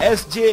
SJ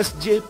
SJ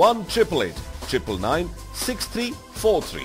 1-888 999 6343।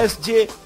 SJ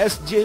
SJ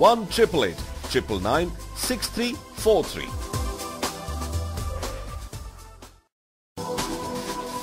1-888 999 6343।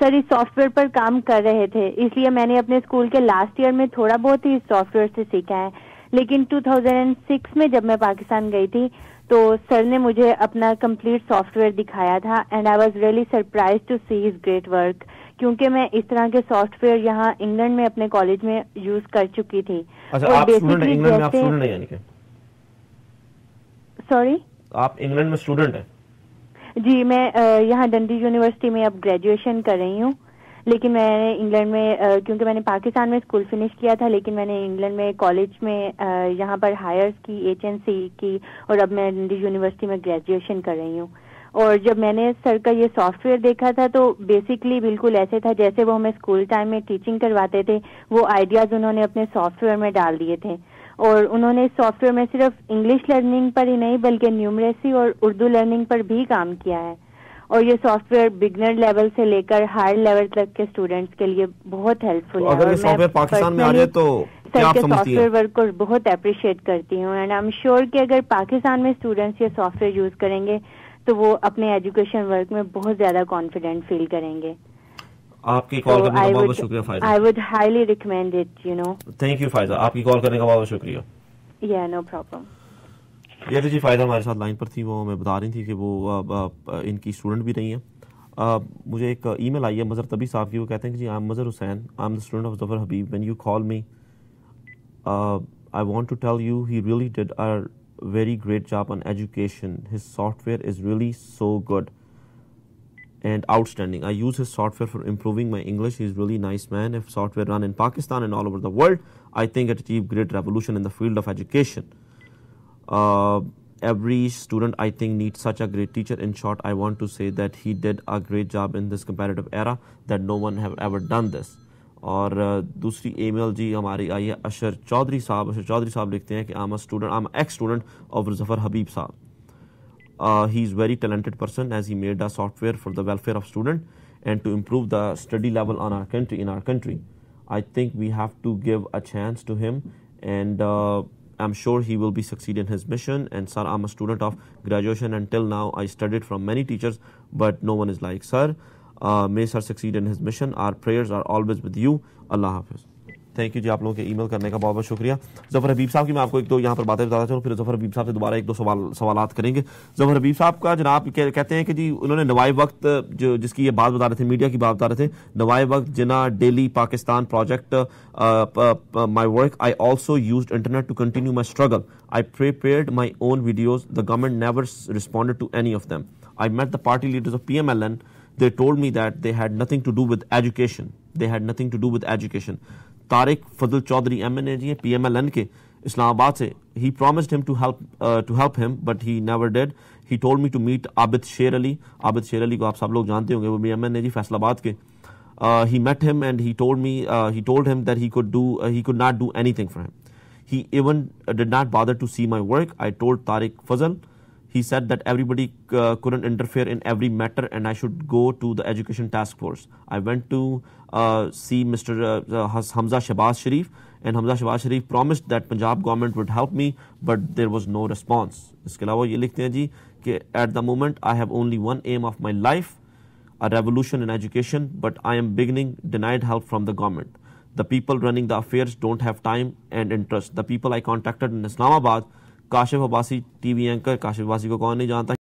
Sir اس software پر کام کر رہے تھے، اس لیے میں نے اپنے اسکول کے لاسٹ ایئر میں تھوڑا بہت ہی سافٹ ویئر سے سیکھا ہے، لیکن 2006 میں جب میں پاکستان گئی تھی تو سر نے مجھے اپنا کمپلیٹ سافٹ ویئر دکھایا تھا and I was really surprise to see his great work, کیونکہ میں اس طرح کے سافٹ ویئر یہاں انگلینڈ میں اپنے کالج میں یوز کر چکی تھی. سوری آپ انگلینڈ میں اسٹوڈنٹ ہیں؟ جی میں یہاں ڈنڈی یونیورسٹی میں اب گریجویشن کر رہی ہوں، لیکن میں نے انگلینڈ میں کیونکہ میں نے پاکستان میں اسکول فنش کیا تھا، لیکن میں نے انگلینڈ میں کالج میں یہاں پر ہائرس کی HNC کی، اور اب میں ڈنڈی یونیورسٹی میں گریجویشن کر رہی ہوں. اور جب میں نے سر کا یہ سافٹ ویئر دیکھا تھا تو بیسکلی بالکل ایسے تھا جیسے وہ ہمیں اسکول ٹائم میں ٹیچنگ کرواتے تھے، وہ آئیڈیاز انہوں نے اپنے سافٹ ویئر میں ڈال دیے تھے. اور انہوں نے اس سافٹ ویئر میں صرف انگلش لرننگ پر ہی نہیں بلکہ نیومریسی اور اردو لرننگ پر بھی کام کیا ہے. اور یہ سافٹ ویئر بگنر لیول سے لے کر ہائر لیول تک کے اسٹوڈینٹس کے لیے بہت ہیلپ فل ہے. اگر یہ سافٹ ویئر پاکستان میں آ جائے تو کیا آپ سمجھتی ہیں؟ سافٹ ویئر ورک کو بہت اپریشیٹ کرتی ہوں اینڈ آئی ایم شیور کہ اگر پاکستان میں اسٹوڈینٹس یہ سافٹ ویئر یوز کریں گے تو وہ اپنے ایجوکیشن ورک میں بہت زیادہ کانفیڈنٹ فیل کریں گے. آپ کی کال کرنے کا بہت بہت شکریہ Faiza. I would highly recommend it, you know. Thank you Faiza, آپ کی کال کرنے کا بہت بہت شکریہ. Yeah, no problem. یہ تو جی فائدہ ہمارے ساتھ لائن پر تھی، وہ ہمیں بتا رہی تھی کہ وہ ان کی اسٹوڈنٹ بھی رہی ہیں. مجھے ایک ای میل آئی ہے مظہر طبی صاحب کی، وہ کہتے ہیں کہ جی I am Mazhar Hussain, I am the student of Zafar Habib. When you call me I want to tell you he really did a very great job on education. His software is really so good and outstanding. I use his software for improving my English. He's really nice man. If software run in Pakistan and all over the world, I think it achieved great revolution in the field of education. Every student I think needs such a great teacher. In short, I want to say that he did a great job in this competitive era that no one have ever done this. اور دوسری ای میل جی ہماری آئی ہے اشر چودھری صاحب لکھتے ہیں کہ I'm an ex-student of Zafar Habib صاحب. He is very talented person as he made a software for the welfare of student and to improve the study level in our country. I think we have to give a chance to him and I'm sure he will be succeed in his mission. And sir, I'm a student of graduation. Until now I studied from many teachers but no one is like sir. May sir succeed in his mission. Our prayers are always with you. اللہ حافظ. Thank you جی آپ لوگوں کے ای میل کرنے کا بہت بہت شکریہ. ظفر حبیب صاحب کی میں آپ کو ایک دو یہاں پر باتیں بتاتا چلوں، پھر ظفر حبیب صاحب سے دوبارہ ایک دو سوالات کریں گے. ظفر حبیب صاحب کا جناب کہتے ہیں کہ جی انہوں نے نوائے وقت جو جس کی یہ بات بتا رہے تھے، میڈیا کی بات بتا رہے تھے، نوائے وقت جنا daily Pakistan project my work I also used internet to continue my struggle. I prepared my own videos. The government never responded to any of them. I met the party leaders of PMLN. They told me that they had nothing to do with education. Tariq Fazl Chaudhary MNA ji PMLN کے اسلام آباد سے. He promised him to help him but he never did. He told me to meet Abid Sher Ali. Abid Sher Ali کو آپ سب لوگ جانتے ہوں گے، وہ بھی MNA جی فیصل آباد کے. He met him and he told him that he could not do anything for him. He even did not bother to see my work. I told Tariq Fazl. He said that everybody couldn't interfere in every matter and I should go to the education task force. I went to see Mr. Hamza Shahbaz Sharif and Hamza Shahbaz Sharif promised that Punjab government would help me but there was no response. اس کے علاوہ یہ لکھتے ہیں جی کہ at the moment I have only one aim of my life, a revolution in education, but I am beginning denied help from the government. The people running the affairs don't have time and interest. The people I contacted in Islamabad, Kashif Abbasi T V anchor, Kashif Abbasi کو کون نہیں جانتا.